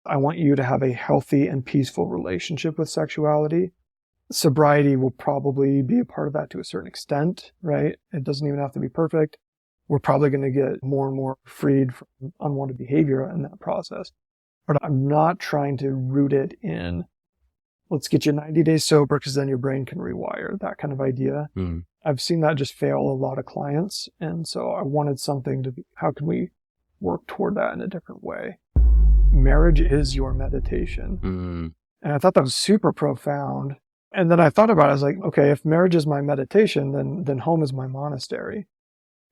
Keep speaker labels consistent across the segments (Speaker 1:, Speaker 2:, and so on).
Speaker 1: I want you to have a healthy and peaceful relationship with sexuality. Sobriety will probably be a part of that to a certain extent, right? It doesn't even have to be perfect. We're probably going to get more and more freed from unwanted behavior in that process. But I'm not trying to root it in, let's get you 90 days sober because then your brain can rewire, that kind of idea. I've seen that just fail a lot of clients. And so I wanted something to be, how can we work toward that in a different way? Marriage is your meditation. And I thought that was super profound. And then I thought about it, I was like, okay, if marriage is my meditation, then home is my monastery.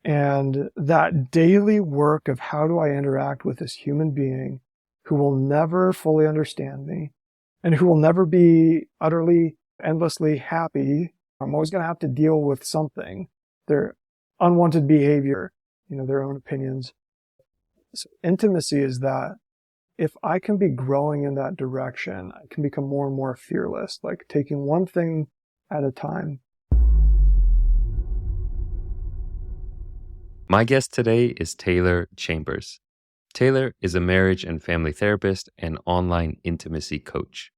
Speaker 1: And that daily work of how do I interact with this human being who will never fully understand me and who will never be utterly, endlessly happy. I'm always going to have to deal with something, their unwanted behavior, their own opinions. So intimacy is that if I can be growing in that direction, I can become more and more fearless, like taking one thing at a time.
Speaker 2: My guest today is Taylor Chambers. Taylor is a marriage and family therapist and online intimacy coach.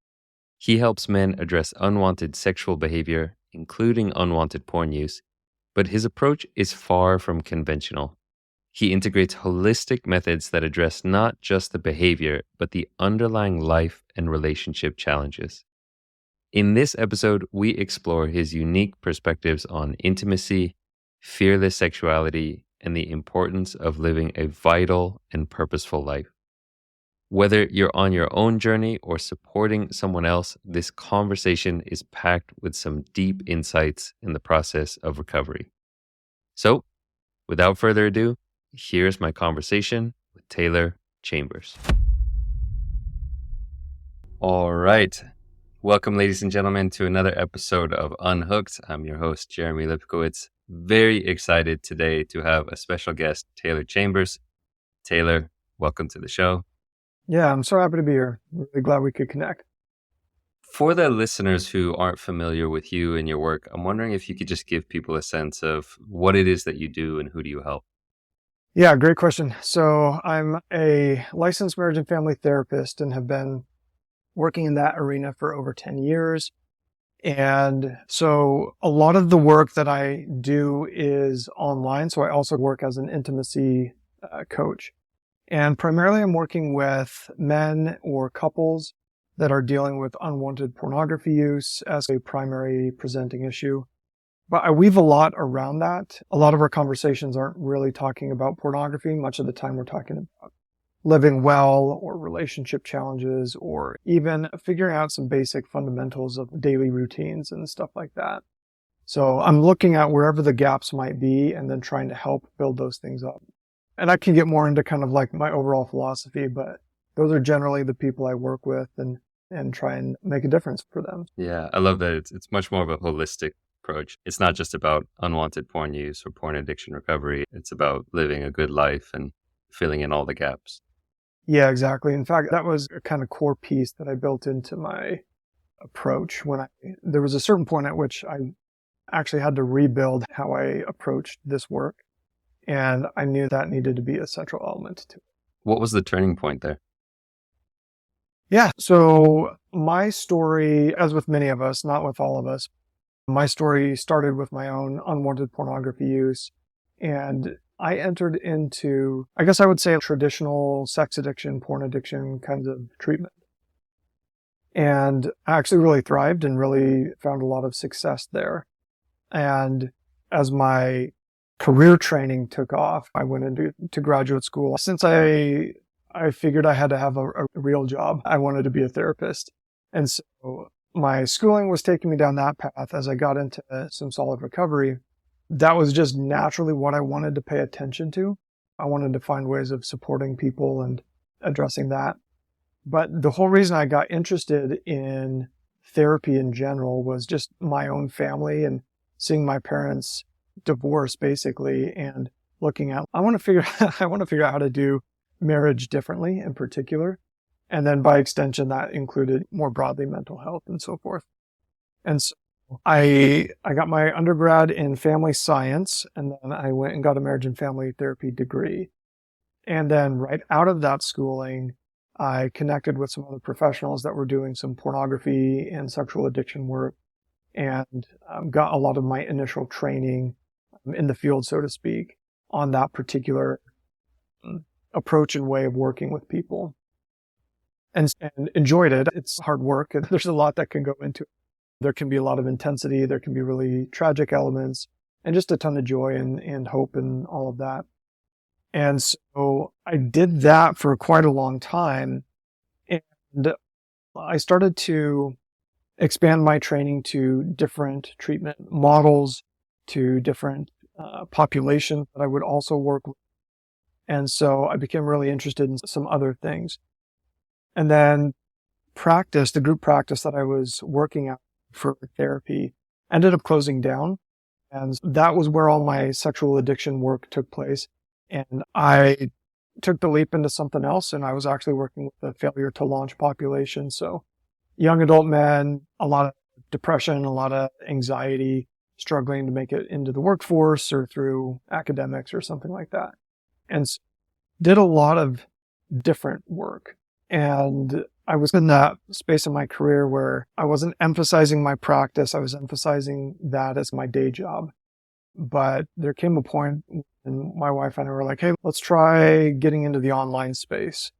Speaker 2: He helps men address unwanted sexual behavior, including unwanted porn use, but his approach is far from conventional. He integrates holistic methods that address not just the behavior, but the underlying life and relationship challenges. In this episode, we explore his unique perspectives on intimacy, fearless sexuality, and the importance of living a vital and purposeful life. Whether you're on your own journey or supporting someone else, this conversation is packed with some deep insights in the process of recovery. So, without further ado, here's my conversation with Taylor Chambers. All right. Welcome, ladies and gentlemen, to another episode of Unhooked. I'm your host, Jeremy Lipkowitz. Very excited today to have a special guest, Taylor Chambers. Taylor, welcome to the show.
Speaker 1: Yeah, I'm so happy to be here. Really glad we could connect.
Speaker 2: For the listeners who aren't familiar with you and your work, I'm wondering if you could just give people a sense of what it is that you do and who do you help?
Speaker 1: Yeah, great question. So I'm a licensed marriage and family therapist and have been working in that arena for over 10 years. And so a lot of the work that I do is online. So I also work as an intimacy coach. And primarily I'm working with men or couples that are dealing with unwanted pornography use as a primary presenting issue. But I weave a lot around that. A lot of our conversations aren't really talking about pornography. Much of the time we're talking about living well or relationship challenges or even figuring out some basic fundamentals of daily routines and stuff like that. So I'm looking at wherever the gaps might be and then trying to help build those things up. And I can get more into kind of like my overall philosophy, but those are generally the people I work with and try and make a difference for them.
Speaker 2: Yeah, I love that it's much more of a holistic approach. It's not just about unwanted porn use or porn addiction recovery. It's about living a good life and filling in all the gaps.
Speaker 1: Yeah, exactly. In fact, that was a kind of core piece that I built into my approach there was a certain point at which I actually had to rebuild how I approached this work. And I knew that needed to be a central element to it.
Speaker 2: What was the turning point there?
Speaker 1: Yeah. So my story, as with many of us, not with all of us, my story started with my own unwanted pornography use. And I entered into, I guess I would say, traditional sex addiction, porn addiction kinds of treatment. And I actually really thrived and really found a lot of success there. And as my career training took off, I went into graduate school. Since I figured I had to have a real job, I wanted to be a therapist. And so my schooling was taking me down that path. As I got into some solid recovery, that was just naturally what I wanted to pay attention to. I wanted to find ways of supporting people and addressing that. But the whole reason I got interested in therapy in general was just my own family and seeing my parents divorce basically and looking at, I want to figure out how to do marriage differently in particular. And then by extension, that included more broadly mental health and so forth. And so I got my undergrad in family science, and then I went and got a marriage and family therapy degree. And then right out of that schooling, I connected with some other professionals that were doing some pornography and sexual addiction work, and got a lot of my initial training in the field, so to speak, on that particular approach and way of working with people, and enjoyed it. It's hard work, and there's a lot that can go into it. There can be a lot of intensity. There can be really tragic elements, and just a ton of joy and hope and all of that. And so I did that for quite a long time. And I started to expand my training to different treatment models, to different populations that I would also work with. And so I became really interested in some other things. And then the group practice that I was working at for therapy ended up closing down. And that was where all my sexual addiction work took place. And I took the leap into something else, and I was actually working with the failure to launch population. So young adult men, a lot of depression, a lot of anxiety, struggling to make it into the workforce or through academics or something like that. And did a lot of different work. And I was in that space in my career where I wasn't emphasizing my practice. I was emphasizing that as my day job. But there came a point when my wife and I were like, hey, let's try getting into the online space.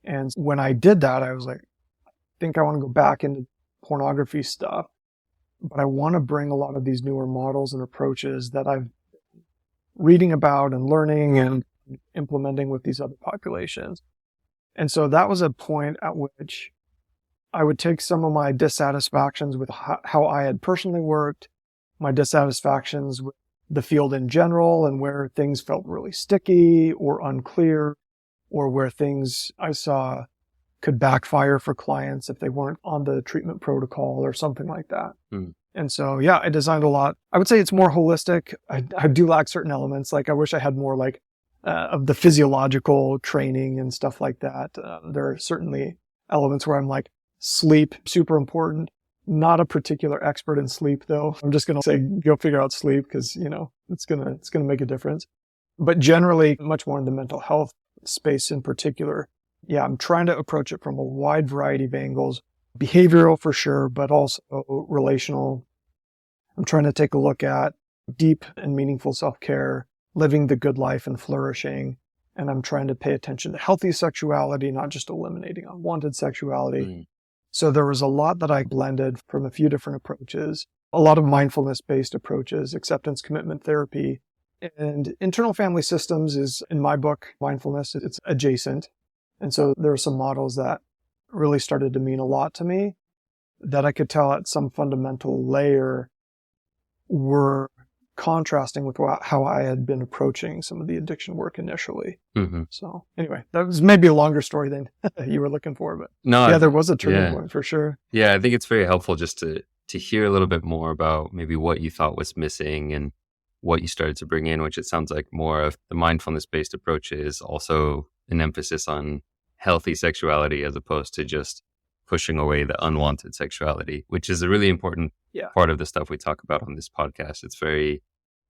Speaker 1: And when I did that, I was like, I think I want to go back into pornography stuff, but I want to bring a lot of these newer models and approaches that I've reading about and learning and implementing with these other populations. And so that was a point at which I would take some of my dissatisfactions with how I had personally worked, my dissatisfactions with the field in general, and where things felt really sticky or unclear, or where things I saw could backfire for clients if they weren't on the treatment protocol or something like that. And so, yeah, I designed a lot. I would say it's more holistic. I do lack certain elements. Like I wish I had more like of the physiological training and stuff like that. There are certainly elements where I'm like, sleep, super important. Not a particular expert in sleep though. I'm just going to say, go figure out sleep because, it's going to make a difference. But generally much more in the mental health space in particular. Yeah, I'm trying to approach it from a wide variety of angles, behavioral for sure, but also relational. I'm trying to take a look at deep and meaningful self-care, living the good life and flourishing. And I'm trying to pay attention to healthy sexuality, not just eliminating unwanted sexuality. So there was a lot that I blended from a few different approaches, a lot of mindfulness-based approaches, acceptance commitment therapy, and internal family systems is, in my book, mindfulness, it's adjacent. And so there are some models that really started to mean a lot to me that I could tell at some fundamental layer were contrasting with how I had been approaching some of the addiction work initially. So anyway, that was maybe a longer story than you were looking for, but
Speaker 2: no,
Speaker 1: yeah, there was a turning point for sure.
Speaker 2: Yeah, I think it's very helpful just to hear a little bit more about maybe what you thought was missing and what you started to bring in, which it sounds like more of the mindfulness-based approach is also an emphasis on healthy sexuality as opposed to just pushing away the unwanted sexuality, which is a really important part of the stuff we talk about on this podcast.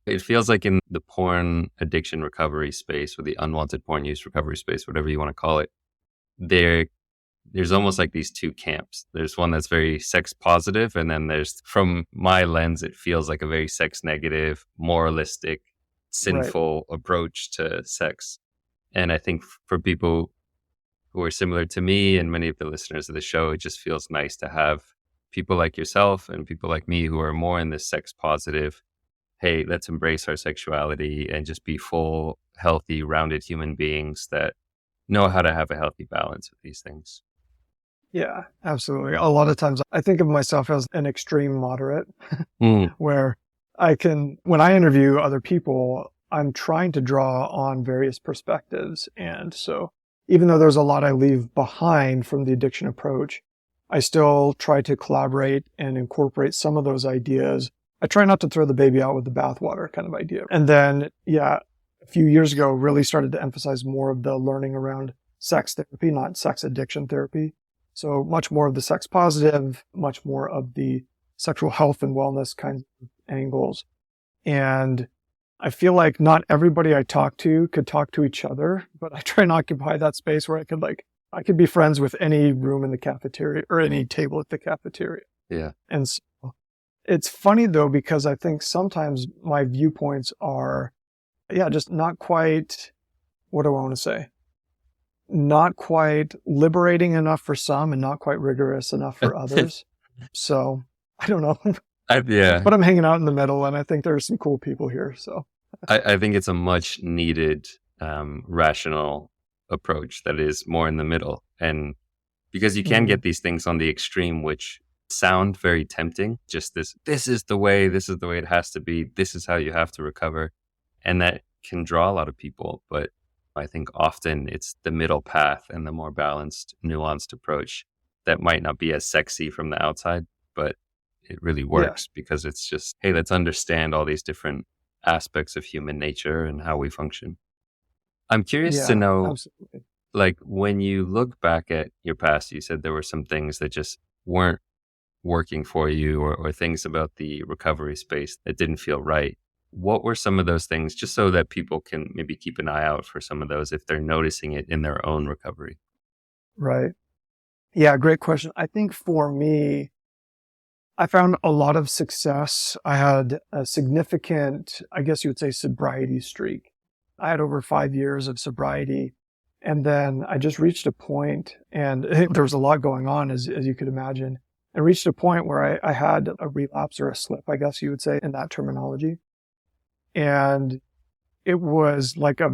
Speaker 2: It feels like in the porn addiction recovery space or the unwanted porn use recovery space, whatever you want to call it, there's almost like these two camps. There's one that's very sex positive, and then there's, from my lens, it feels like a very sex negative, moralistic, sinful approach to sex. And I think for people who are similar to me and many of the listeners of the show, it just feels nice to have people like yourself and people like me who are more in this sex positive, hey, let's embrace our sexuality and just be full, healthy, rounded human beings that know how to have a healthy balance with these things.
Speaker 1: Yeah, absolutely. A lot of times I think of myself as an extreme moderate where when I interview other people, I'm trying to draw on various perspectives. And so even though there's a lot I leave behind from the addiction approach, I still try to collaborate and incorporate some of those ideas. I try not to throw the baby out with the bathwater kind of idea. And then, a few years ago, really started to emphasize more of the learning around sex therapy, not sex addiction therapy. So much more of the sex positive, much more of the sexual health and wellness kinds of angles. And I feel like not everybody I talk to could talk to each other, but I try and occupy that space where I could I could be friends with any room in the cafeteria or any table at the cafeteria.
Speaker 2: Yeah.
Speaker 1: And so it's funny though, because I think sometimes my viewpoints are, just not quite, what do I want to say? Not quite liberating enough for some and not quite rigorous enough for others. So I don't know,
Speaker 2: Yeah.
Speaker 1: but I'm hanging out in the middle and I think there's some cool people here. So
Speaker 2: I think it's a much needed rational approach that is more in the middle. And because you can get these things on the extreme, which sound very tempting, just this is the way it has to be, this is how you have to recover. And that can draw a lot of people. But I think often it's the middle path and the more balanced, nuanced approach that might not be as sexy from the outside, but it really works because it's just, hey, let's understand all these different aspects of human nature and how we function. I'm curious to know,
Speaker 1: absolutely.
Speaker 2: like, when you look back at your past, you said there were some things that just weren't working for you or things about the recovery space that didn't feel right. What were some of those things, just so that people can maybe keep an eye out for some of those if they're noticing it in their own recovery?
Speaker 1: Right. Yeah, great question. I think for me, I found a lot of success. I had a significant, I guess you would say, sobriety streak. I had over 5 years of sobriety. And then I just reached a point, and there was a lot going on, as you could imagine. I reached a point where I had a relapse or a slip, I guess you would say, in that terminology. And it was like a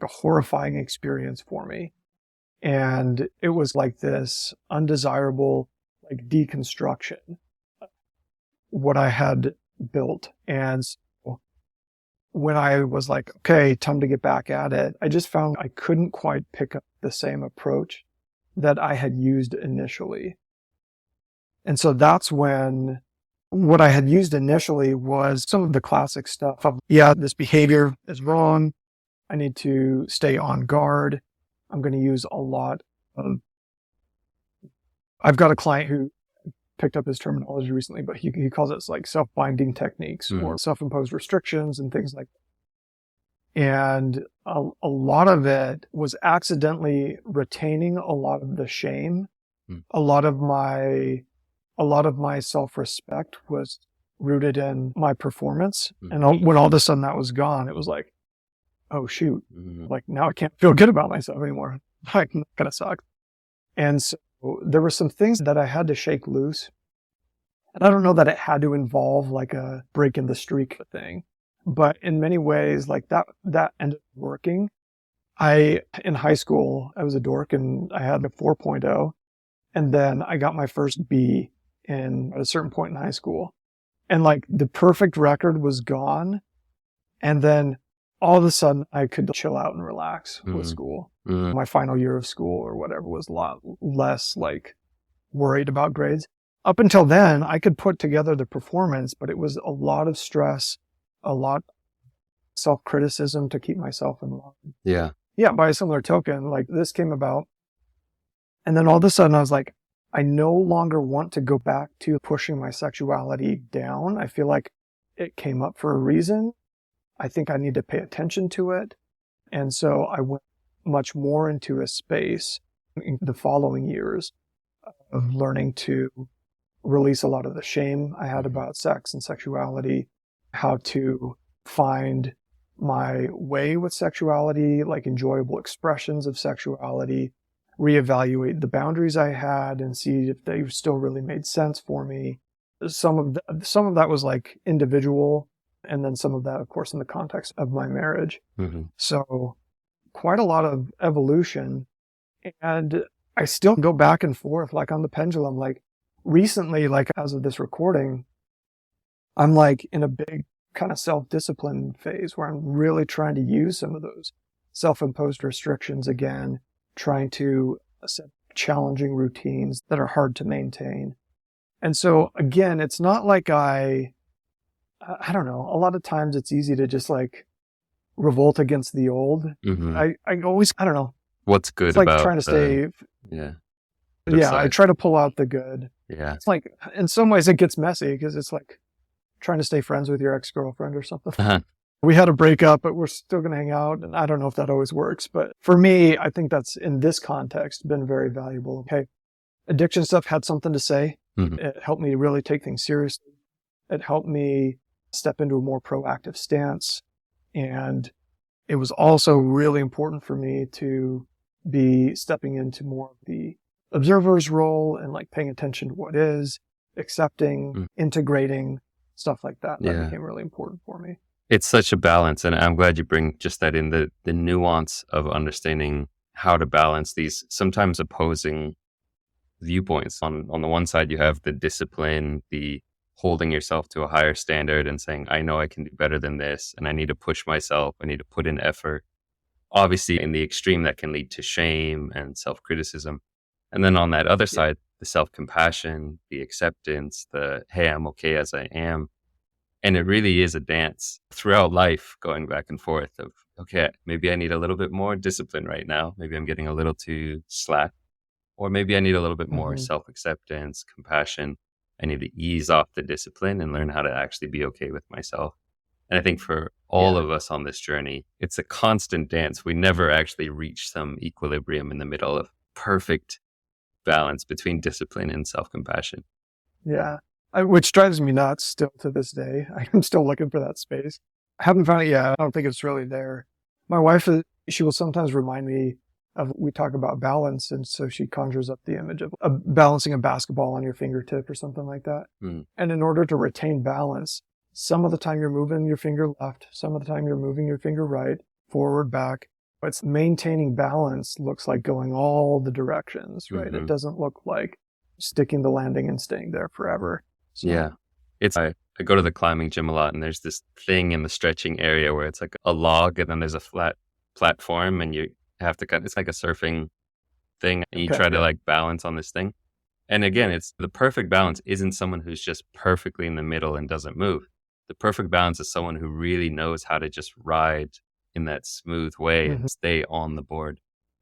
Speaker 1: horrifying experience for me. And it was like this undesirable, like, deconstruction, what I had built. And so when I was like, okay, time to get back at it, I just found I couldn't quite pick up the same approach that I had used initially. And so that's when what I had used initially was some of the classic stuff of, this behavior is wrong. I need to stay on guard. I'm going to use a lot of, I've got a client who picked up his terminology recently, but he calls it like self-binding techniques or self-imposed restrictions and things like that. And a lot of it was accidentally retaining a lot of the shame. A lot of my self-respect was rooted in my performance. And when all of a sudden that was gone, it was like, oh shoot, like now I can't feel good about myself anymore. Like, that kind of sucks. And so there were some things that I had to shake loose. And I don't know that it had to involve like a break in the streak thing, but in many ways, like that ended up working. In high school, I was a dork and I had a 4.0. And then I got my first B at a certain point in high school. And like the perfect record was gone. And then all of a sudden I could chill out and relax with school. My final year of school or whatever was a lot less like worried about grades. Up until then, I could put together the performance, but it was a lot of stress, a lot of self-criticism to keep myself in line.
Speaker 2: Yeah.
Speaker 1: Yeah. By a similar token, like this came about. And then all of a sudden I was like, I no longer want to go back to pushing my sexuality down. I feel like it came up for a reason. I think I need to pay attention to it. And so I went much more into a space in the following years of learning to release a lot of the shame I had about sex and sexuality, how to find my way with sexuality, like enjoyable expressions of sexuality, reevaluate the boundaries I had and see if they still really made sense for me. Some of that was like individual, and then some of that, of course, in the context of my marriage. So quite a lot of evolution. And I still go back and forth, like on the pendulum. Like recently, like as of this recording, I'm like in a big kind of self-discipline phase where I'm really trying to use some of those self-imposed restrictions again, trying to set challenging routines that are hard to maintain. And so again, it's not like I don't know, a lot of times it's easy to just like revolt against the old. I always, I don't know.
Speaker 2: What's good
Speaker 1: it's like
Speaker 2: about
Speaker 1: trying to stay. I try to pull out the good.
Speaker 2: Yeah.
Speaker 1: It's like, in some ways it gets messy because it's like trying to stay friends with your ex-girlfriend or something. We had a breakup, but we're still going to hang out. And I don't know if that always works. But for me, I think that's in this context been very valuable. Okay. Addiction stuff had something to say.
Speaker 2: Mhm.
Speaker 1: It helped me really take things seriously. It helped me step into a more proactive stance. And it was also really important for me to be stepping into more of the observer's role and like paying attention to what is, accepting,
Speaker 2: Mm.
Speaker 1: integrating, stuff like that. That
Speaker 2: Yeah.
Speaker 1: became really important for me.
Speaker 2: It's such a balance, and I'm glad you bring just that in, the nuance of understanding how to balance these sometimes opposing viewpoints. On the one side, you have the discipline, the holding yourself to a higher standard and saying, I know I can do better than this, and I need to push myself, I need to put in effort. Obviously, in the extreme, that can lead to shame and self-criticism. And then on that other
Speaker 1: Yeah.
Speaker 2: side, the self-compassion, the acceptance, the, hey, I'm okay as I am. And it really is a dance throughout life, going back and forth of, okay, maybe I need a little bit more discipline right now. Maybe I'm getting a little too slack, or maybe I need a little bit more
Speaker 1: Hmm.
Speaker 2: self acceptance, compassion. I need to ease off the discipline and learn how to actually be okay with myself. And I think for all
Speaker 1: Yeah.
Speaker 2: of us on this journey, it's a constant dance. We never actually reach some equilibrium in the middle of perfect balance between discipline and self compassion.
Speaker 1: Yeah. Which drives me nuts still to this day. I'm still looking for that space. I haven't found it yet. I don't think it's really there. My wife, she will sometimes remind me of, we talk about balance. And so she conjures up the image of balancing a basketball on your fingertip or something like that.
Speaker 2: Mm.
Speaker 1: And in order to retain balance, some of the time you're moving your finger left, some of the time you're moving your finger right, forward, back. But maintaining balance looks like going all the directions, right? It
Speaker 2: Hmm.
Speaker 1: doesn't look like sticking the landing and staying there forever.
Speaker 2: Yeah.
Speaker 1: So,
Speaker 2: I go to the climbing gym a lot, and there's this thing in the stretching area where it's like a log and then there's a flat platform, and you have to it's like a surfing thing, and you
Speaker 1: okay.
Speaker 2: try to like balance on this thing. And again, it's the perfect balance isn't someone who's just perfectly in the middle and doesn't move. The perfect balance is someone who really knows how to just ride in that smooth way
Speaker 1: Hmm.
Speaker 2: and stay on the board.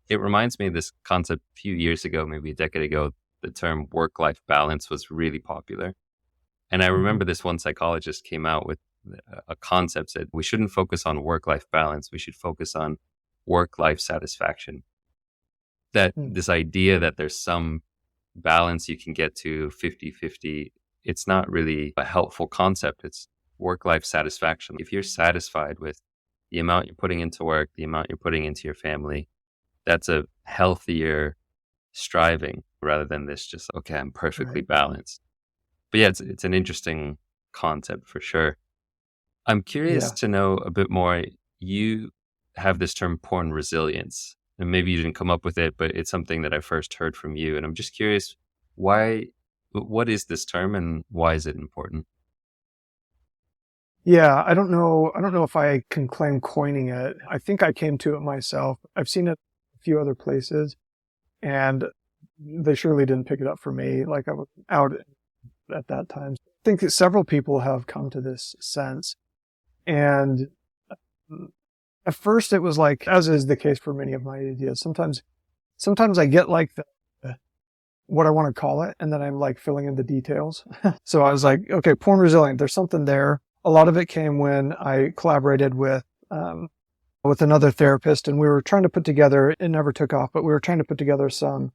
Speaker 2: It reminds me of this concept a few years ago, maybe a decade ago, the term work-life balance was really popular. And I
Speaker 1: Hmm.
Speaker 2: remember this one psychologist came out with a concept said we shouldn't focus on work-life balance. We should focus on work-life satisfaction. That this idea that there's some balance you can get to 50-50, it's not really a helpful concept. It's work-life satisfaction. If you're satisfied with the amount you're putting into work, the amount you're putting into your family, that's a healthier striving rather than this just, okay, I'm perfectly
Speaker 1: Right.
Speaker 2: balanced. But yeah, it's an interesting concept for sure. I'm curious
Speaker 1: Yeah.
Speaker 2: to know a bit more. You have this term porn resilience, and maybe you didn't come up with it, but it's something that I first heard from you. And I'm just curious, why, what is this term and why is it important?
Speaker 1: Yeah. I don't know. I don't know if I can claim coining it. I think I came to it myself. I've seen it a few other places and they surely didn't pick it up for me. Like I was out at that time. I think that several people have come to this sense. And at first it was like, as is the case for many of my ideas, sometimes I get like what I want to call it, and then I'm like filling in the details. So I was like, okay, porn resilient, there's something there. A lot of it came when I collaborated with another therapist, and we were trying to put together, it never took off, but we were trying to put together some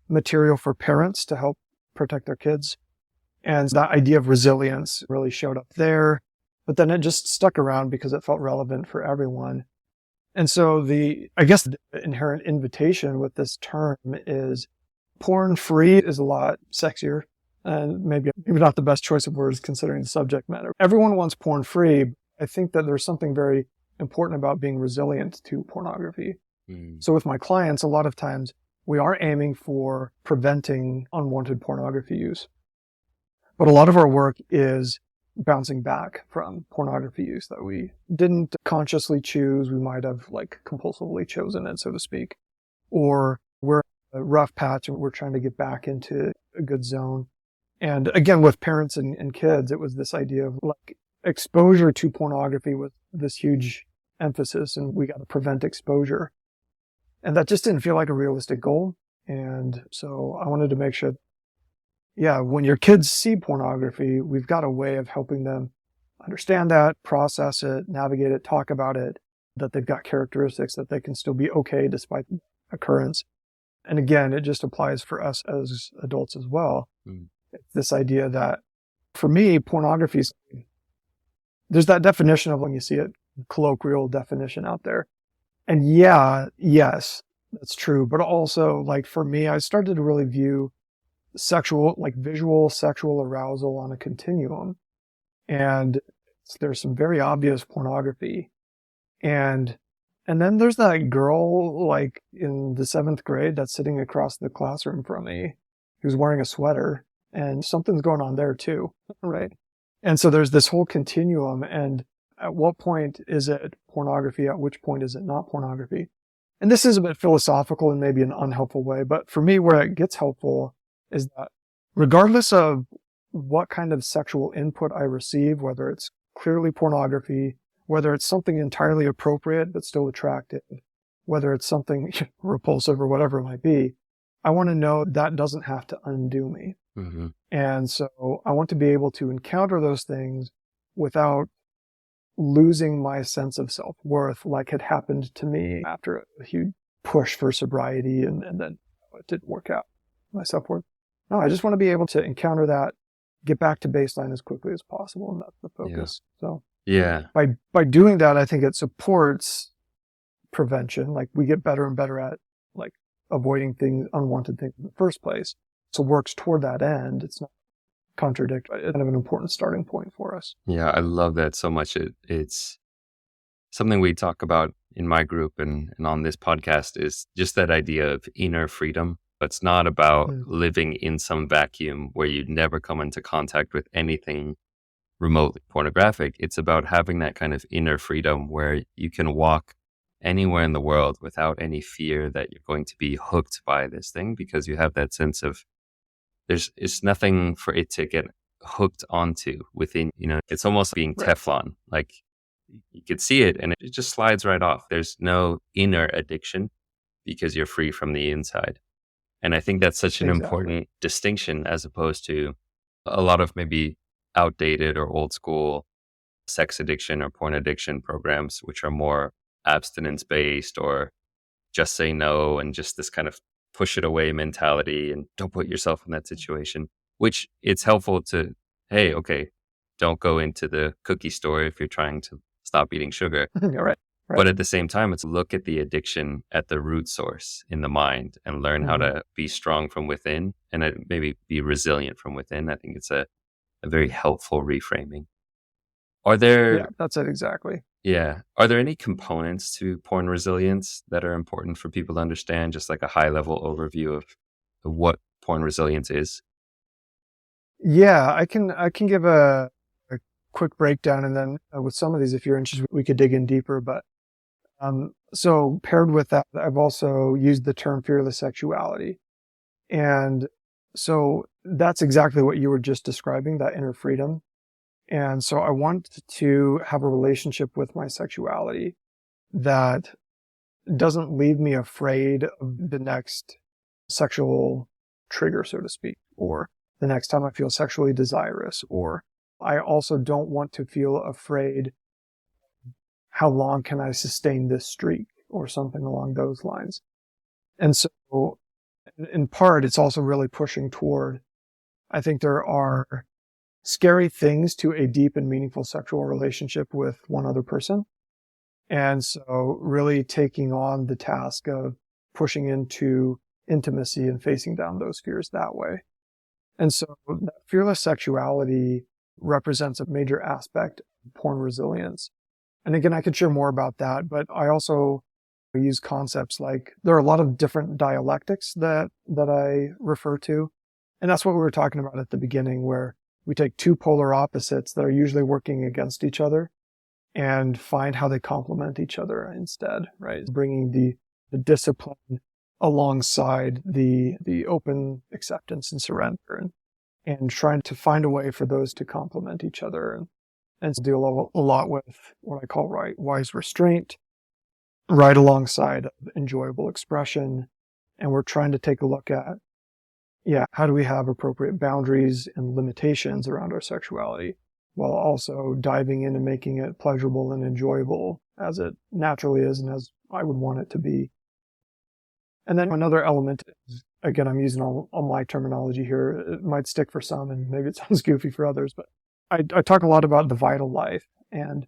Speaker 1: material for parents to help protect their kids. And that idea of resilience really showed up there, but then it just stuck around because it felt relevant for everyone. And so I guess the inherent invitation with this term is porn free is a lot sexier and maybe not the best choice of words considering the subject matter. Everyone wants porn free. I think that there's something very important about being resilient to pornography.
Speaker 2: Mm.
Speaker 1: So with my clients, a lot of times we are aiming for preventing unwanted pornography use. But a lot of our work is bouncing back from pornography use that we didn't consciously choose. We might have like compulsively chosen it, so to speak, or we're in a rough patch and we're trying to get back into a good zone. And again, with parents and kids, it was this idea of like exposure to pornography with this huge emphasis, and we got to prevent exposure. And that just didn't feel like a realistic goal. And so I wanted to make sure, yeah, when your kids see pornography, we've got a way of helping them understand that, process it, navigate it, talk about it, that they've got characteristics that they can still be okay despite the occurrence. And again, it just applies for us as adults as well.
Speaker 2: Mm.
Speaker 1: It's this idea that for me, pornography is, there's that definition of when you see it, colloquial definition out there. And yes, that's true. But also, like for me, I started to really view sexual, like visual sexual arousal on a continuum. And there's some very obvious pornography. And then there's that girl like in the 7th grade that's sitting across the classroom from me who's wearing a sweater, and something's going on there too, right? And so there's this whole continuum, and at what point is it pornography? At which point is it not pornography? And this is a bit philosophical in maybe an unhelpful way, but for me, where it gets helpful is that regardless of what kind of sexual input I receive, whether it's clearly pornography, whether it's something entirely appropriate but still attractive, whether it's something repulsive or whatever it might be, I want to know that doesn't have to undo me.
Speaker 2: Mm-hmm.
Speaker 1: And so I want to be able to encounter those things without losing my sense of self-worth like had happened to me after a huge push for sobriety and then it didn't work out, my self-worth. No, I just want to be able to encounter that, get back to baseline as quickly as possible, and that's the focus.
Speaker 2: Yeah.
Speaker 1: So
Speaker 2: yeah,
Speaker 1: by doing that, I think it supports prevention. Like we get better and better at like avoiding things, unwanted things in the first place. So works toward that end. It's not contradictory. It's kind of an important starting point for us.
Speaker 2: Yeah, I love that so much. It's something we talk about in my group and on this podcast is just that idea of inner freedom. It's not about living in some vacuum where you never come into contact with anything remotely pornographic. It's about having that kind of inner freedom where you can walk anywhere in the world without any fear that you're going to be hooked by this thing, because you have that sense of it's nothing for it to get hooked onto within, it's almost being Teflon. Like you could see it and it just slides right off. There's no inner addiction because you're free from the inside. And I think that's such an important distinction as opposed to a lot of maybe outdated or old school sex addiction or porn addiction programs, which are more abstinence based or just say no and just this kind of push it away mentality and don't put yourself in that situation, which it's helpful to, hey, okay, don't go into the cookie store if you're trying to stop eating sugar.
Speaker 1: Right.
Speaker 2: But at the same time, it's look at the addiction at the root source in the mind and learn how to be strong from within and maybe be resilient from within. I think it's a very helpful reframing. Are there...
Speaker 1: Yeah, that's it exactly.
Speaker 2: Yeah. Are there any components to porn resilience that are important for people to understand? Just like a high level overview of what porn resilience is?
Speaker 1: Yeah, I can give a quick breakdown, and then with some of these, if you're interested, we could dig in deeper. But so paired with that, I've also used the term fearless sexuality. And so that's exactly what you were just describing, that inner freedom. And so I want to have a relationship with my sexuality that doesn't leave me afraid of the next sexual trigger, so to speak, or the next time I feel sexually desirous, or I also don't want to feel afraid, how long can I sustain this streak or something along those lines. And so in part, it's also really pushing toward, I think there are scary things to a deep and meaningful sexual relationship with one other person. And so really taking on the task of pushing into intimacy and facing down those fears that way. And so that fearless sexuality represents a major aspect of porn resilience. And again, I could share more about that, but I also use concepts like there are a lot of different dialectics that I refer to. And that's what we were talking about at the beginning, where we take two polar opposites that are usually working against each other and find how they complement each other instead, right? Bringing the discipline alongside the open acceptance and surrender and trying to find a way for those to complement each other and to deal a lot with what I call wise restraint, right alongside of enjoyable expression. And we're trying to take a look at, how do we have appropriate boundaries and limitations around our sexuality? while also diving in and making it pleasurable and enjoyable as it naturally is and as I would want it to be. And then another element is, again, I'm using all my terminology here. It might stick for some and maybe it sounds goofy for others, but I talk a lot about the vital life. And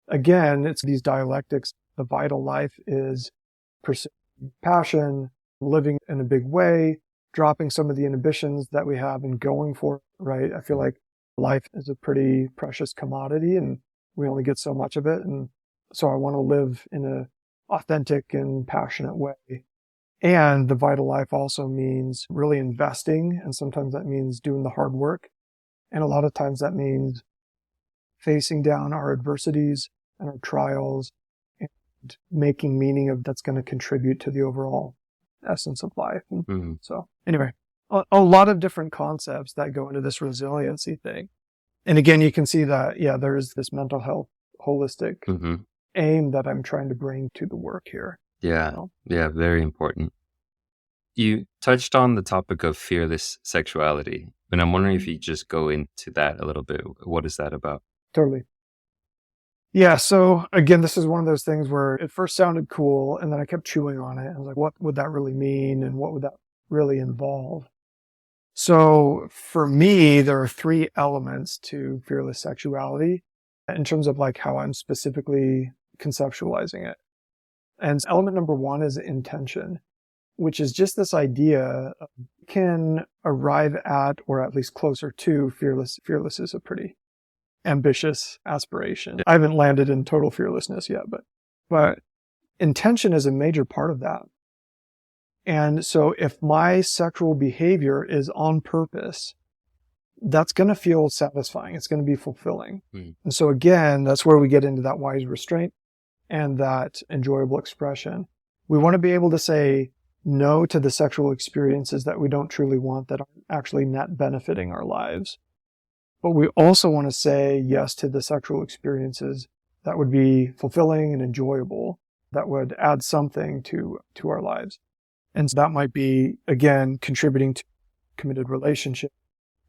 Speaker 1: again, it's these dialectics. The vital life is pursuing passion, living in a big way, dropping some of the inhibitions that we have and going for it, right? I feel like life is a pretty precious commodity and we only get so much of it. And so I want to live in an authentic and passionate way. And the vital life also means really investing. And sometimes that means doing the hard work. And a lot of times that means facing down our adversities and our trials and making meaning of that's going to contribute to the overall essence of life. So anyway, a lot of different concepts that go into this resiliency thing. And again, you can see that, yeah, there is this mental health holistic aim that I'm trying to bring to the work here.
Speaker 2: Yeah. Yeah. Very important. You touched on the topic of fearless sexuality, and I'm wondering if you just go into that a little bit. What is that about?
Speaker 1: Totally. Yeah. So again, this is one of those things where it first sounded cool and then I kept chewing on it. I was like, what would that really mean? And what would that really involve? So for me, there are 3 elements to fearless sexuality in terms of like how I'm specifically conceptualizing it. And element number 1 is intention, which is just this idea of can arrive at, or at least closer to fearless. Fearless is a pretty ambitious aspiration. I haven't landed in total fearlessness yet, but intention is a major part of that. And so if my sexual behavior is on purpose, that's going to feel satisfying. It's going to be fulfilling. And so again, that's where we get into that wise restraint and that enjoyable expression. We want to be able to say no to the sexual experiences that we don't truly want, that aren't actually net benefiting our lives. But we also want to say yes to the sexual experiences that would be fulfilling and enjoyable, that would add something to our lives. And so that might be, again, contributing to committed relationship.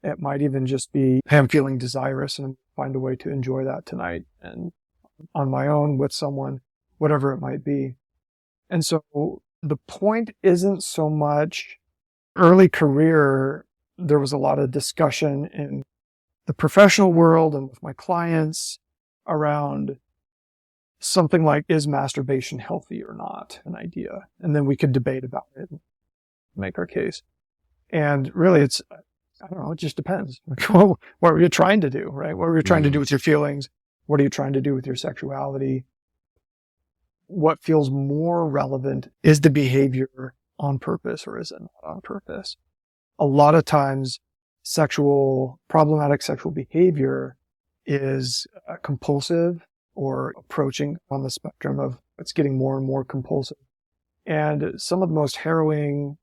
Speaker 1: It might even just be, hey, I'm feeling desirous and find a way to enjoy that tonight and on my own with someone, whatever it might be. And so the point isn't so much early career. There was a lot of discussion in the professional world and with my clients around something like, is masturbation healthy or not, an idea. And then we could debate about it and make our case. And really it's, I don't know, it just depends. What were you trying to do, right? What were you trying to do with your feelings? What are you trying to do with your sexuality? What feels more relevant is the behavior on purpose or is it not on purpose? A lot of times problematic sexual behavior is compulsive or approaching on the spectrum of it's getting more and more compulsive. And some of the most harrowing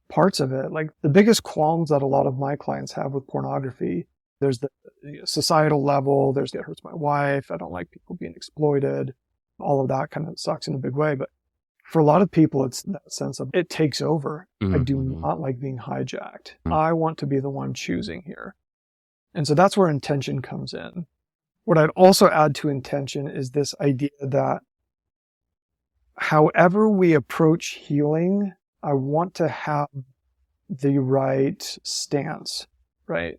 Speaker 1: parts of it, like the biggest qualms that a lot of my clients have with pornography, there's the societal level, there's it hurts my wife, I don't like people being exploited, all of that kind of sucks in a big way. But for a lot of people, it's that sense of it takes over. I do not like being hijacked. I want to be the one choosing here. And so that's where intention comes in. What I'd also add to intention is this idea that however we approach healing, I want to have the right stance, right?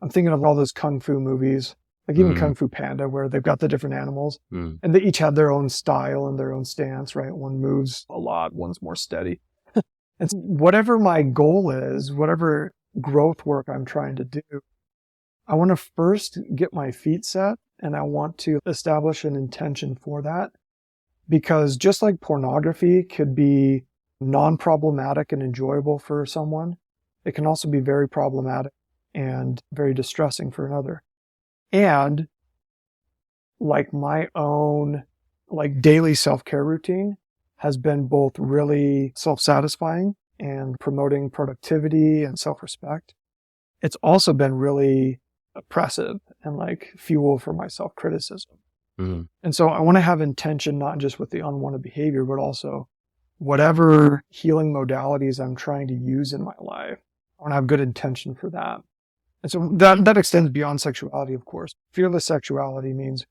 Speaker 1: I'm thinking of all those Kung Fu movies, like even Kung Fu Panda, where they've got the different animals and they each have their own style and their own stance, right? One moves a lot, one's more steady. And so whatever my goal is, whatever growth work I'm trying to do, I want to first get my feet set and I want to establish an intention for that. Because just like pornography could be non-problematic and enjoyable for someone, it can also be very problematic and very distressing for another. And like my own daily self-care routine has been both really self-satisfying and promoting productivity and self-respect. It's also been really oppressive and fuel for my self-criticism. And so I want to have intention, not just with the unwanted behavior, but also whatever healing modalities I'm trying to use in my life. I want to have good intention for that. And so that extends beyond sexuality, of course. Fearless sexuality means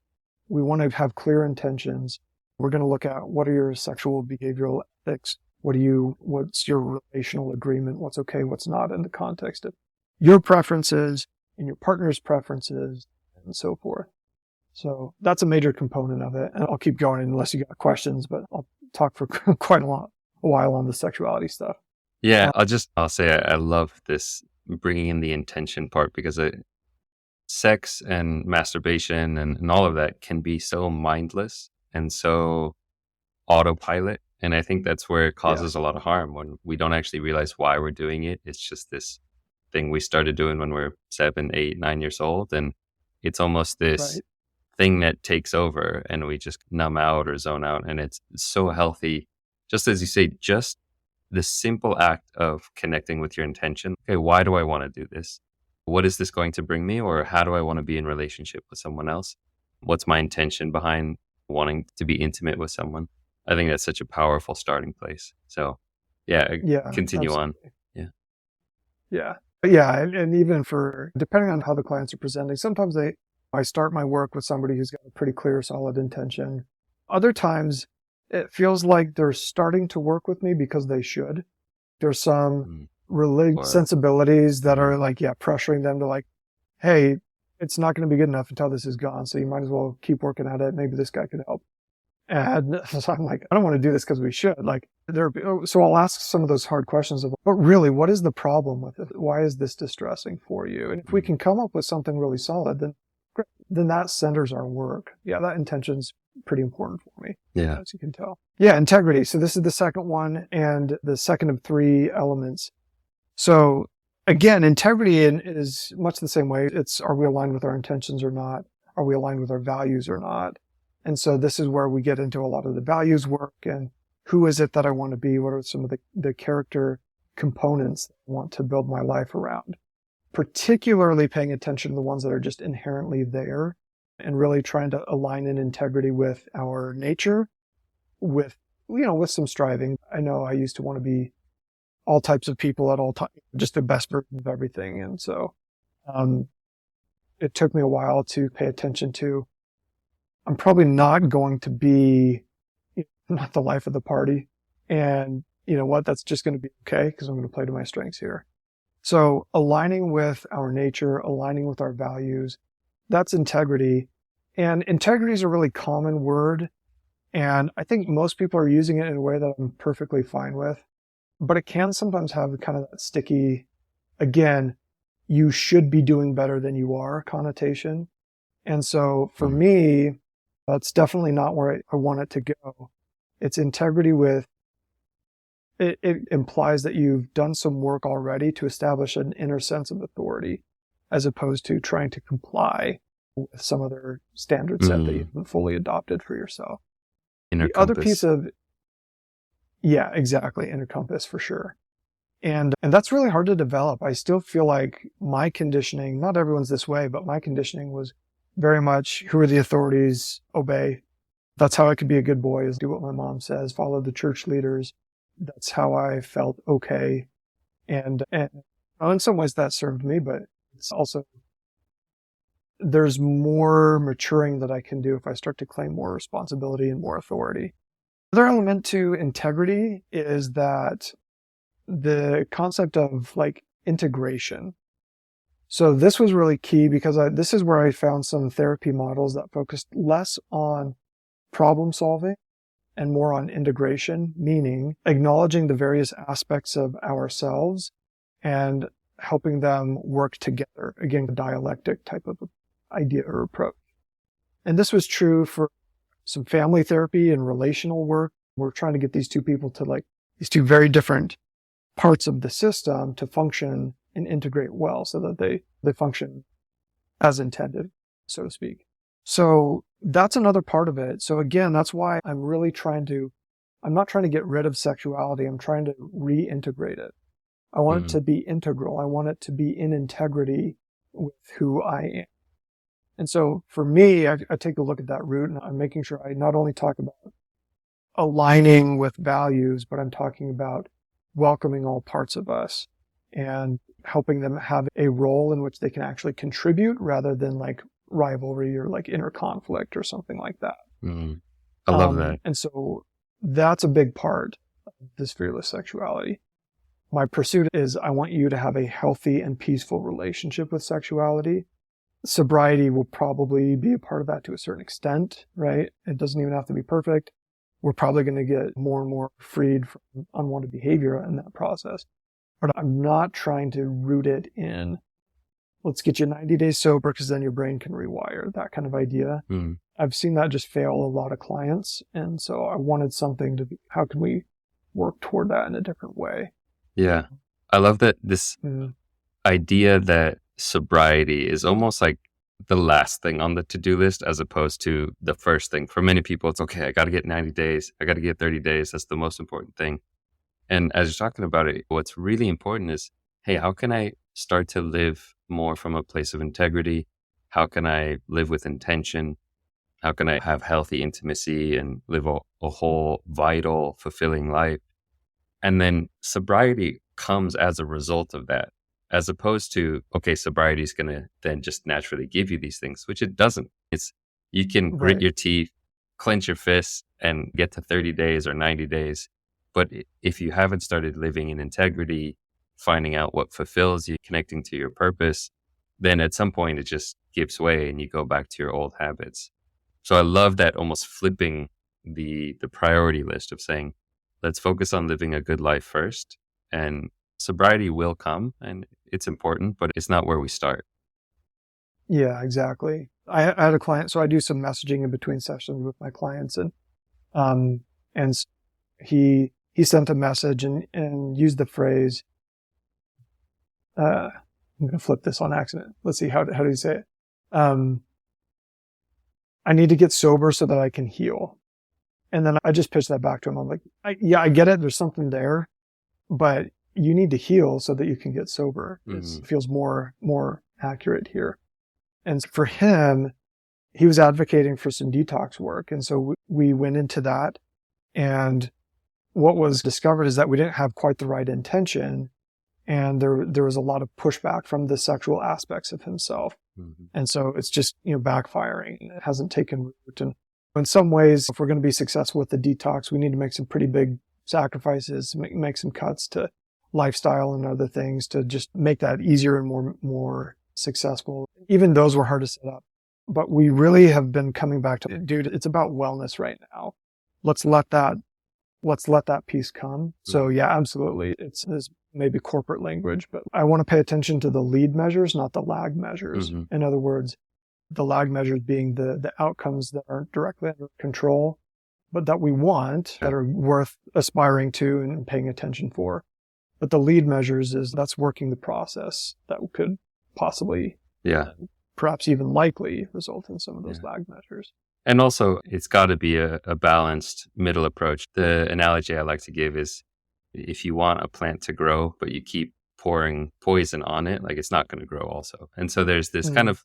Speaker 1: we want to have clear intentions. We're going to look at what are your sexual behavioral ethics? What's your relational agreement? What's okay, what's not in the context of your preferences and your partner's preferences and so forth. So that's a major component of it. And I'll keep going unless you got questions, but I'll talk for quite a while on the sexuality stuff.
Speaker 2: Yeah, I'll say I love this bringing in the intention part because sex and masturbation and all of that can be so mindless and so autopilot. And I think that's where it
Speaker 1: Yeah,
Speaker 2: causes a lot of harm when we don't actually realize why we're doing it. It's just this thing we started doing when we're 7, 8, 9 years old. And it's almost this
Speaker 1: right.
Speaker 2: thing that takes over and we just numb out or zone out. And it's so healthy. Just as you say, just the simple act of connecting with your intention. Okay, why do I want to do this? What is this going to bring me? Or how do I want to be in relationship with someone else? What's my intention behind wanting to be intimate with someone? I think that's such a powerful starting place. So yeah,
Speaker 1: Yeah,
Speaker 2: continue on.
Speaker 1: absolutely.
Speaker 2: Yeah.
Speaker 1: Yeah. But yeah, and even depending on how the clients are presenting, sometimes I start my work with somebody who's got a pretty clear, solid intention. Other times it feels like they're starting to work with me because they should. There's some
Speaker 2: Mm.
Speaker 1: religious
Speaker 2: Or
Speaker 1: sensibilities that
Speaker 2: mhm.
Speaker 1: are like, yeah, pressuring them to like, hey, it's not going to be good enough until this is gone. So you might as well keep working at it. Maybe this guy could help. And so I'm like, I don't want to do this because we should. So I'll ask some of those hard questions of, but really, what is the problem with it? Why is this distressing for you? And if we
Speaker 2: Mm.
Speaker 1: can come up with something really solid, then great. Then that centers our work. Yeah, that intention's pretty important for me,
Speaker 2: Yeah.
Speaker 1: as you can tell. Yeah, integrity. So this is the second one and the second of 3 elements. So again, integrity is much the same way. Are we aligned with our intentions or not? Are we aligned with our values or not? And so this is where we get into a lot of the values work and who is it that I want to be? What are some of the character components that I want to build my life around? Particularly paying attention to the ones that are just inherently there and really trying to align in integrity with our nature with some striving. I know I used to want to be all types of people at all times, just the best version of everything. And so, um, it took me a while to pay attention to, I'm probably not going to be not the life of the party. And you know what? That's just going to be okay because I'm going to play to my strengths here. So aligning with our nature, aligning with our values, that's integrity. And integrity is a really common word. And I think most people are using it in a way that I'm perfectly fine with. But it can sometimes have kind of that sticky, again, you should be doing better than you are connotation. And so for
Speaker 2: Mm.
Speaker 1: me, that's definitely not where I want it to go. It's integrity with, it implies that you've done some work already to establish an inner sense of authority, as opposed to trying to comply with some other standard set that you
Speaker 2: Mm.
Speaker 1: haven't fully adopted for yourself.
Speaker 2: Inner
Speaker 1: The other piece
Speaker 2: compass.
Speaker 1: of, yeah, exactly, inner compass for sure. And that's really hard to develop. I still feel like my conditioning, not everyone's this way, but my conditioning was very much who are the authorities, obey. That's how I could be a good boy, is do what my mom says, follow the church leaders. That's how I felt okay. And well, in some ways that served me, but it's also, there's more maturing that I can do if I start to claim more responsibility and more authority. Another element to integrity is that the concept of like integration. So this was really key because this is where I found some therapy models that focused less on problem solving and more on integration, meaning acknowledging the various aspects of ourselves and helping them work together. Again, a dialectic type of idea or approach. And this was true for some family therapy and relational work. We're trying to get these two people to like these two very different parts of the system to function and integrate well so that they function as intended, so to speak. So that's another part of it. So again, that's why I'm not trying to get rid of sexuality. I'm trying to reintegrate it. I want it
Speaker 2: Mm.
Speaker 1: to be integral. I want it to be in integrity with who I am. And so for me, I take a look at that root and I'm making sure I not only talk about aligning with values, but I'm talking about welcoming all parts of us and helping them have a role in which they can actually contribute rather than like rivalry or like inner conflict or something like that.
Speaker 2: I love that.
Speaker 1: And so that's a big part of this fearless sexuality. My pursuit is I want you to have a healthy and peaceful relationship with sexuality. Sobriety will probably be a part of that to a certain extent, right? It doesn't even have to be perfect. We're probably going to get more and more freed from unwanted behavior in that process. But I'm not trying to root it in, let's get you 90 days sober because then your brain can rewire, that kind of idea. I've seen that just fail a lot of clients. And so I wanted something to be, how can we work toward that in a different way?
Speaker 2: Yeah. I love that this idea that sobriety is almost like the last thing on the to-do list as opposed to the first thing. For many people, it's okay, I got to get 90 days. I got to get 30 days. That's the most important thing. And as you're talking about it, what's really important is, hey, how can I start to live more from a place of integrity? How can I live with intention? How can I have healthy intimacy and live a whole, vital, fulfilling life? And then sobriety comes as a result of that, as opposed to, okay, sobriety is going to then just naturally give you these things, which it doesn't. It's, you can grit your teeth, clench your fists, and get to 30 days or 90 days. But if you haven't started living in integrity, finding out what fulfills you, connecting to your purpose, then at some point it just gives way and you go back to your old habits. So I love that, almost flipping the priority list of saying, let's focus on living a good life first, and sobriety will come and it's important, but it's not where we start.
Speaker 1: Yeah, exactly. I had a client, so I do some messaging in between sessions with my clients, and he sent a message and used the phrase, I'm going to flip this on accident. Let's see, how do you say it? I need to get sober so that I can heal. And then I just pitched that back to him. I'm like, I get it. There's something there, but you need to heal so that you can get sober. It feels more accurate here. And for him, he was advocating for some detox work. And so we went into that. And what was discovered is that we didn't have quite the right intention. And there was a lot of pushback from the sexual aspects of himself. And so it's just, backfiring. It hasn't taken root. And in some ways, if we're going to be successful with the detox, we need to make some pretty big sacrifices, make some cuts to lifestyle and other things to just make that easier and more successful. Even those were hard to set up. But we really have been coming back to, dude, it's about wellness right now. Let's let that piece come. So yeah, absolutely. It's maybe corporate language, but I want to pay attention to the lead measures, not the lag measures. In other words, the lag measures being the outcomes that aren't directly under control, but that we want, that are worth aspiring to and paying attention for. But the lead measures that's working the process that could possibly, perhaps even likely result in some of those lag measures.
Speaker 2: And also, it's got to be a balanced middle approach. The analogy I like to give is, if you want a plant to grow, but you keep pouring poison on it, like, it's not going to grow also. And so there's this kind of,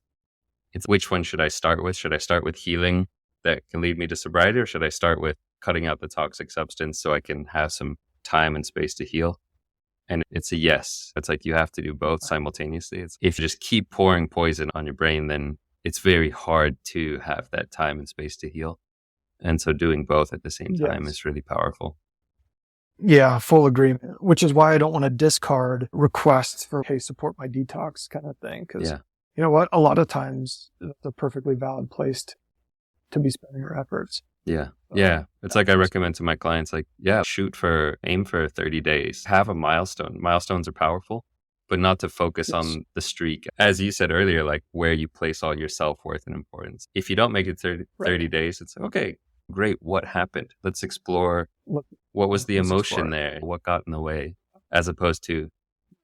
Speaker 2: it's, which one should I start with? Should I start with healing that can lead me to sobriety, or should I start with cutting out the toxic substance so I can have some time and space to heal? And it's a yes. It's like you have to do both simultaneously. If you just keep pouring poison on your brain, then it's very hard to have that time and space to heal. And so doing both at the same time is really powerful.
Speaker 1: Yeah, full agreement, which is why I don't want to discard requests for, hey, support my detox kind of thing. Because you know what? A lot of times it's a perfectly valid place to be spending our efforts.
Speaker 2: Yeah. It's like I recommend to my clients, like, aim for 30 days. Have a milestone. Milestones are powerful, but not to focus on the streak. As you said earlier, like, where you place all your self-worth and importance. If you don't make it 30 days, it's okay, great. What happened? Let's explore what was the emotion there? What got in the way? As opposed to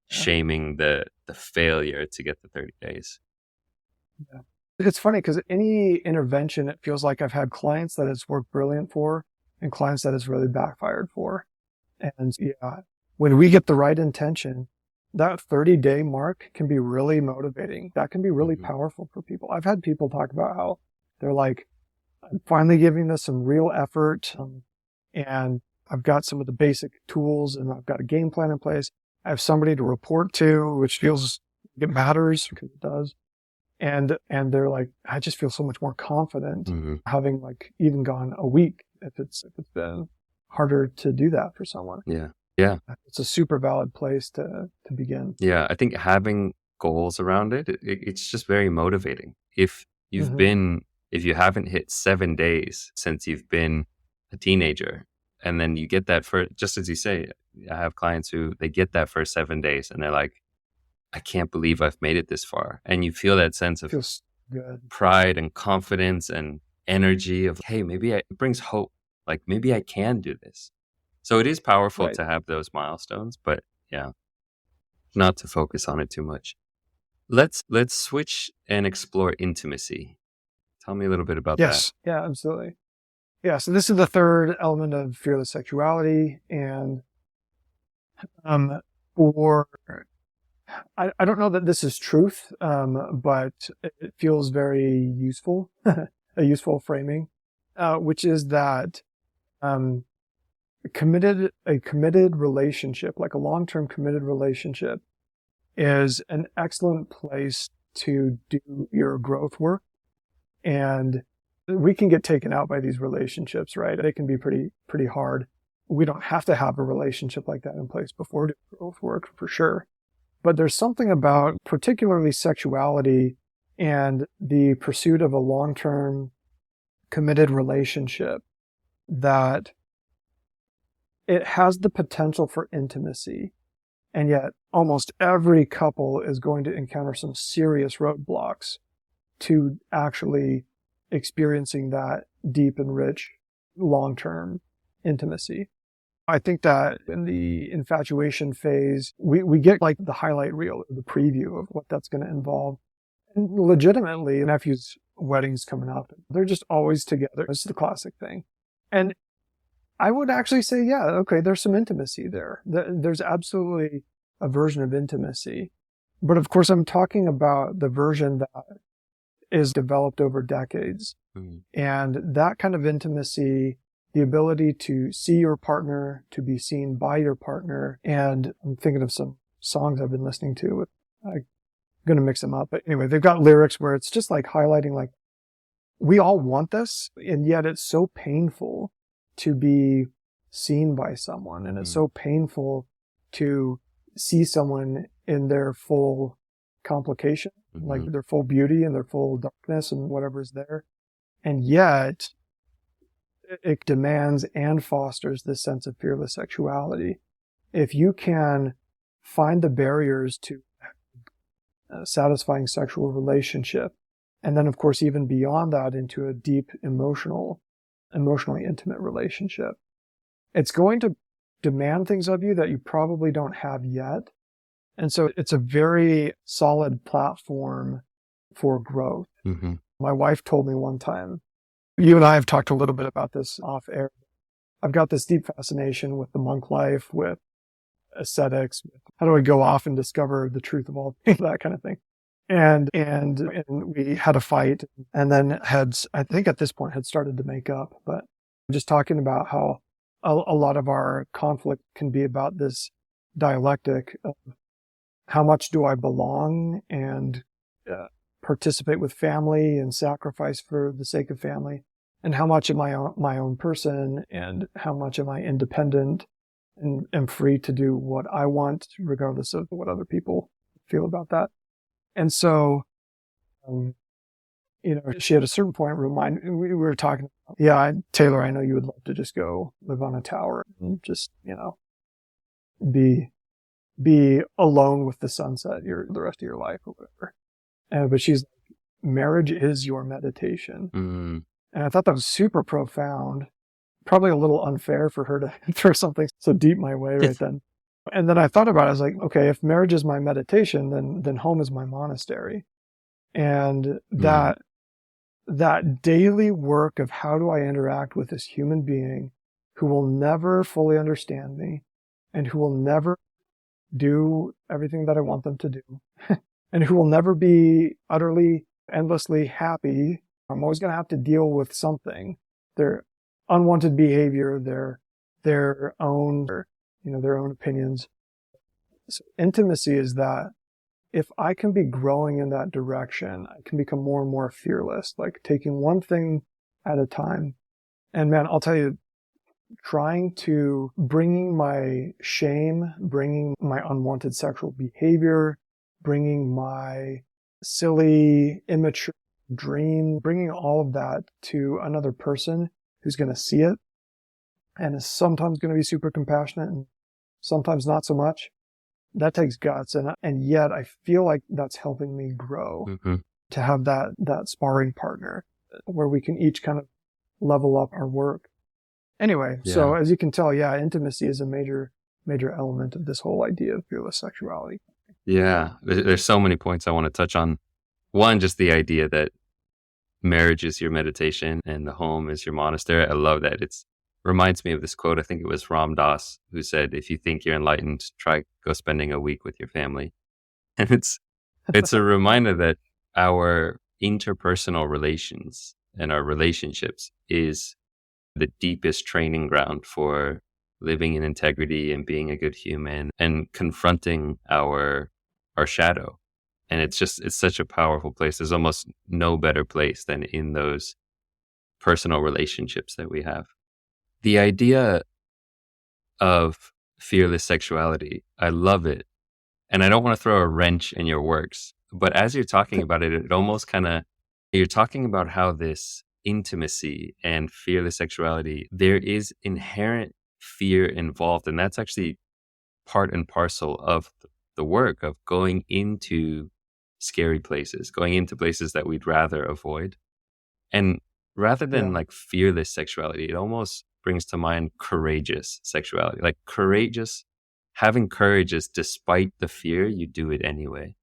Speaker 2: shaming the failure to get the 30 days.
Speaker 1: Yeah. It's funny because any intervention, it feels like I've had clients that it's worked brilliant for and clients that it's really backfired for. And when we get the right intention, that 30-day mark can be really motivating. That can be really powerful for people. I've had people talk about how they're like, I'm finally giving this some real effort, and I've got some of the basic tools and I've got a game plan in place. I have somebody to report to, which feels like it matters because it does. And they're like, I just feel so much more confident having like even gone a week if it's been harder to do that for someone.
Speaker 2: Yeah. Yeah.
Speaker 1: It's a super valid place to begin.
Speaker 2: Yeah. I think having goals around it's just very motivating. If you haven't hit 7 days since you've been a teenager, and then you get that just as you say, I have clients who they get that first 7 days and they're like, I can't believe I've made it this far. And you feel that sense of
Speaker 1: Feels good.
Speaker 2: pride and confidence and energy of, hey, it brings hope. Like maybe I can do this. So it is powerful
Speaker 1: Right.
Speaker 2: to have those milestones, but yeah, not to focus on it too much. Let's switch and explore intimacy. Tell me a little bit about that.
Speaker 1: Yes. Yeah, absolutely. Yeah. So this is the third element of fearless sexuality. And for I don't know that this is truth, but it feels very useful, a useful framing, which is that a committed relationship, like a long-term committed relationship, is an excellent place to do your growth work. And we can get taken out by these relationships, right? They can be pretty hard. We don't have to have a relationship like that in place before doing growth work, for sure. But there's something about particularly sexuality and the pursuit of a long-term committed relationship that it has the potential for intimacy. And yet almost every couple is going to encounter some serious roadblocks to actually experiencing that deep and rich long-term intimacy. I think that in the infatuation phase, we get like the highlight reel, the preview of what that's going to involve. And legitimately, nephew's wedding's coming up. They're just always together. It's the classic thing. And I would actually say, yeah, okay, there's some intimacy there. There's absolutely a version of intimacy. But of course, I'm talking about the version that is developed over decades. And that kind of intimacy, the ability to see your partner, to be seen by your partner. And I'm thinking of some songs I've been listening to. I'm going to mix them up. But anyway, they've got lyrics where it's just like highlighting, like, we all want this, and yet it's so painful to be seen by someone. And it's so painful to see someone in their full complication, like their full beauty and their full darkness and whatever's there. And yet it demands and fosters this sense of fearless sexuality. If you can find the barriers to a satisfying sexual relationship, and then of course even beyond that into a deep emotionally intimate relationship, it's going to demand things of you that you probably don't have yet. And so it's a very solid platform for growth. My wife told me one time, you and I have talked a little bit about this off air. I've got this deep fascination with the monk life, with ascetics. How do I go off and discover the truth of all things, that kind of thing. And we had a fight, and then I think at this point had started to make up, but I'm just talking about how a lot of our conflict can be about this dialectic of how much do I belong and participate with family and sacrifice for the sake of family, and how much am I my own person, and how much am I independent and am free to do what I want regardless of what other people feel about that. And so, she at a certain point we were talking about, yeah, Taylor, I know you would love to just go live on a tower and just, be alone with the sunset the rest of your life or whatever. But she's like, marriage is your meditation. And I thought that was super profound, probably a little unfair for her to throw something so deep my way right then. And then I thought about it. I was like, okay, if marriage is my meditation, then home is my monastery. And that daily work of how do I interact with this human being who will never fully understand me and who will never do everything that I want them to do and who will never be utterly, endlessly happy. I'm always going to have to deal with something, their unwanted behavior, their own, their own opinions. So intimacy is that if I can be growing in that direction, I can become more and more fearless, like taking one thing at a time. And man, I'll tell you, bringing my shame, bringing my unwanted sexual behavior, bringing my silly, immature dream, bringing all of that to another person who's going to see it and is sometimes going to be super compassionate and sometimes not so much. That takes guts. And yet I feel like that's helping me grow to have that sparring partner where we can each kind of level up our work. Anyway, so as you can tell, intimacy is a major element of this whole idea of fearless sexuality.
Speaker 2: Yeah. There's so many points I want to touch on. One, just the idea that marriage is your meditation and the home is your monastery. I love that. It reminds me of this quote. I think it was Ram Dass who said, if you think you're enlightened, try go spending a week with your family. And it's a reminder that our interpersonal relations and our relationships is the deepest training ground for living in integrity and being a good human and confronting our shadow. And it's such a powerful place. There's almost no better place than in those personal relationships that we have. The idea of fearless sexuality, I love it. And I don't want to throw a wrench in your works, but as you're talking about it, it almost you're talking about how this intimacy and fearless sexuality, there is inherent fear involved. And that's actually part and parcel of the work of going into scary places, going into places that we'd rather avoid. And rather than like fearless sexuality, it almost brings to mind courageous sexuality. Like having courage is despite the fear, you do it anyway.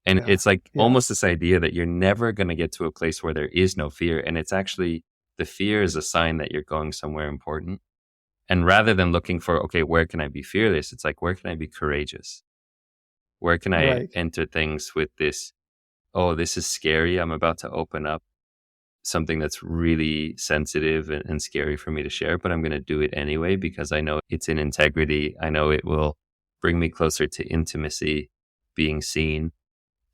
Speaker 2: And it's like almost this idea that you're never going to get to a place where there is no fear. And it's actually, the fear is a sign that you're going somewhere important. And rather than looking for, okay, where can I be fearless? It's like, where can I be courageous? Where can I enter things with this, oh, this is scary. I'm about to open up something that's really sensitive and scary for me to share, but I'm going to do it anyway because I know it's in integrity. I know it will bring me closer to intimacy, being seen.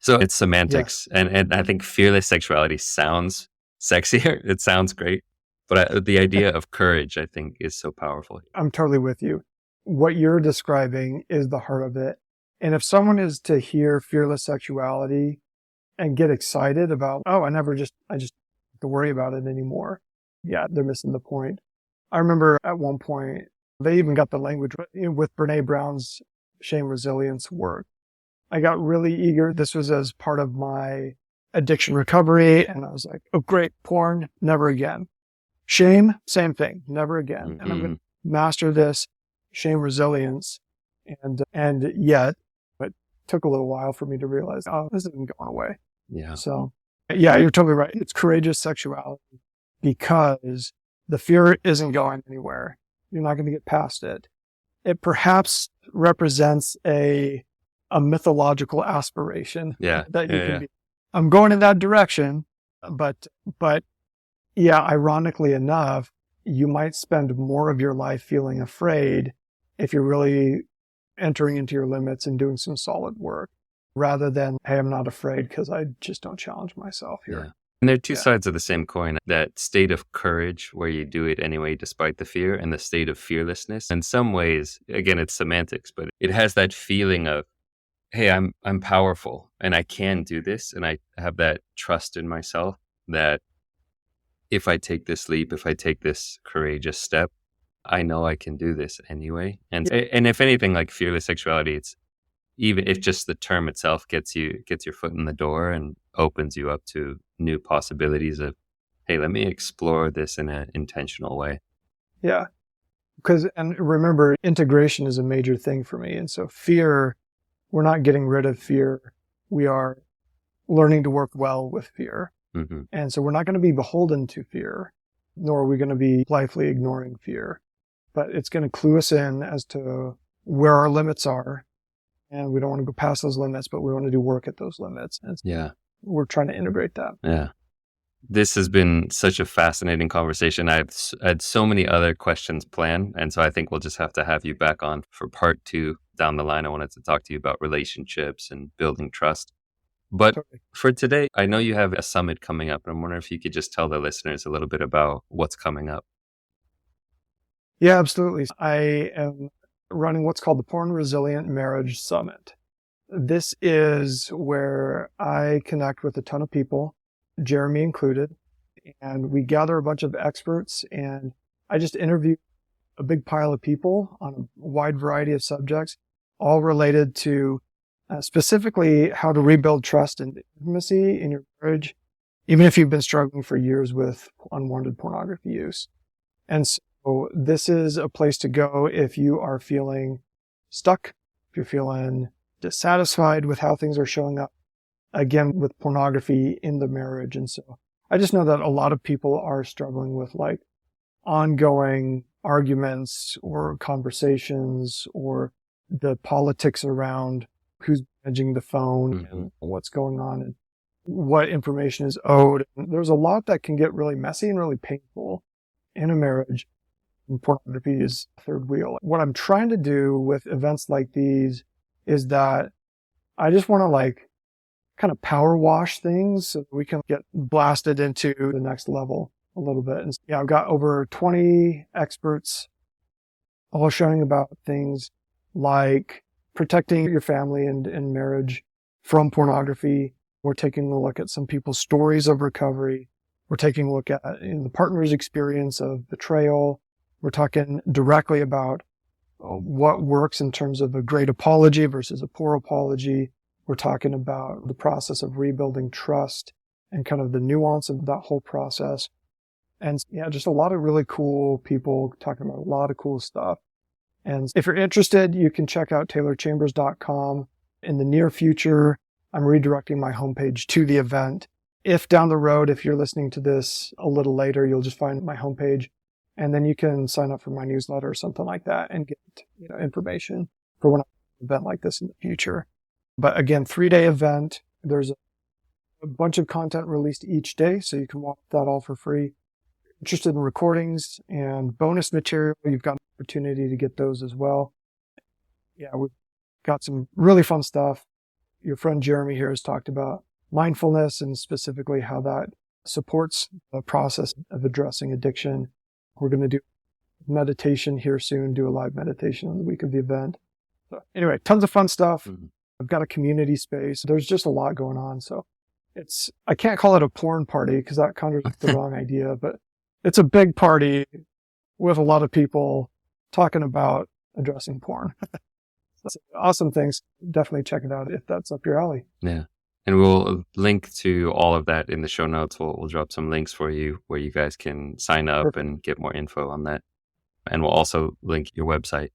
Speaker 2: So it's semantics. And I think fearless sexuality sounds sexier. It sounds great. But the idea of courage, I think, is so powerful.
Speaker 1: I'm totally with you. What you're describing is the heart of it. And if someone is to hear fearless sexuality and get excited about, oh, I just have to worry about it anymore. Yeah, they're missing the point. I remember at one point, they even got the language with Brene Brown's shame resilience work. I got really eager. This was as part of my addiction recovery. And I was like, oh, great. Porn, never again. Shame, same thing, never again. And I'm going to master this shame resilience. And yet, it took a little while for me to realize, oh, this isn't going away.
Speaker 2: Yeah.
Speaker 1: So, yeah, you're totally right. It's courageous sexuality because the fear isn't going anywhere. You're not going to get past it. It perhaps represents a mythological aspiration that you can be. I'm going in that direction, but ironically enough, you might spend more of your life feeling afraid if you're really entering into your limits and doing some solid work rather than, hey, I'm not afraid because I just don't challenge myself here.
Speaker 2: Yeah. And there are two sides of the same coin, that state of courage where you do it anyway despite the fear, and the state of fearlessness. In some ways, again, it's semantics, but it has that feeling of, hey, I'm powerful and I can do this. And I have that trust in myself that if I take this leap, if I take this courageous step, I know I can do this anyway. And if anything, like fearless sexuality, it's even if just the term itself gets your foot in the door and opens you up to new possibilities of, hey, let me explore this in an intentional way.
Speaker 1: Yeah. And remember, integration is a major thing for me. And so fear, we're not getting rid of fear. We are learning to work well with fear.
Speaker 2: Mm-hmm.
Speaker 1: And so we're not going to be beholden to fear, nor are we going to be blithely ignoring fear. But it's going to clue us in as to where our limits are. And we don't want to go past those limits, but we want to do work at those limits. And we're trying to integrate that.
Speaker 2: Yeah. This has been such a fascinating conversation. I've had so many other questions planned. And so I think we'll just have to have you back on for part 2, down the line, I wanted to talk to you about relationships and building trust. But
Speaker 1: Totally.
Speaker 2: for today, I know you have a summit coming up. And I'm wondering if you could just tell the listeners a little bit about what's coming up.
Speaker 1: Yeah, absolutely. I am running what's called the Porn Resilient Marriage Summit. This is where I connect with a ton of people, Jeremy included, and we gather a bunch of experts, and I just interview a big pile of people on a wide variety of subjects, all related to specifically how to rebuild trust and intimacy in your marriage, even if you've been struggling for years with unwanted pornography use. And so this is a place to go if you are feeling stuck, if you're feeling dissatisfied with how things are showing up, again, with pornography in the marriage. And so I just know that a lot of people are struggling with like ongoing arguments or conversations or the politics around who's managing the phone and what's going on and what information is owed. And there's a lot that can get really messy and really painful in a marriage. And pornography is third wheel. What I'm trying to do with events like these is that I just want to like kind of power wash things so that we can get blasted into the next level a little bit. And yeah, I've got over 20 experts all showing about things like protecting your family and marriage from pornography. We're taking a look at some people's stories of recovery. We're taking a look at the partner's experience of betrayal. We're talking directly about what works in terms of a great apology versus a poor apology. We're talking about the process of rebuilding trust and kind of the nuance of that whole process. And yeah, just a lot of really cool people talking about a lot of cool stuff. And if you're interested, you can check out taylorchambers.com. In the near future, I'm redirecting my homepage to the event. If down the road, if you're listening to this a little later, you'll just find my homepage and then you can sign up for my newsletter or something like that and get information for when I have an event like this in the future. But again, 3-day event. There's a bunch of content released each day, so you can watch that all for free. Interested in recordings and bonus material, you've got an opportunity to get those as well. Yeah, we've got some really fun stuff. Your friend Jeremy here has talked about mindfulness and specifically how that supports the process of addressing addiction. We're going to do meditation here soon, do a live meditation on the week of the event. So anyway, tons of fun stuff. I've got a community space. There's just a lot going on. So I can't call it a porn party because that conjures up the wrong idea, but it's a big party with a lot of people talking about addressing porn. That's awesome things. Definitely check it out if that's up your alley.
Speaker 2: Yeah. And we'll link to all of that in the show notes. We'll drop some links for you where you guys can sign up
Speaker 1: Perfect.
Speaker 2: and get more info on that. And we'll also link your website.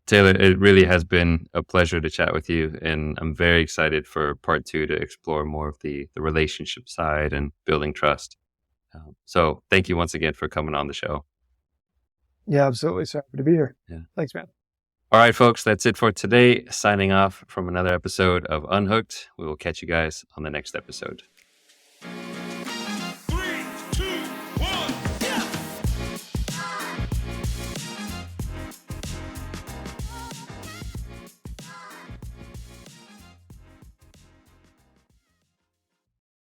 Speaker 2: Taylor, it really has been a pleasure to chat with you. And I'm very excited for part 2 to explore more of the relationship side and building trust. So thank you once again for coming on the show.
Speaker 1: Yeah, absolutely. So happy to be here.
Speaker 2: Yeah.
Speaker 1: Thanks, man.
Speaker 2: All right, folks, that's it for today. Signing off from another episode of Unhooked. We will catch you guys on the next episode.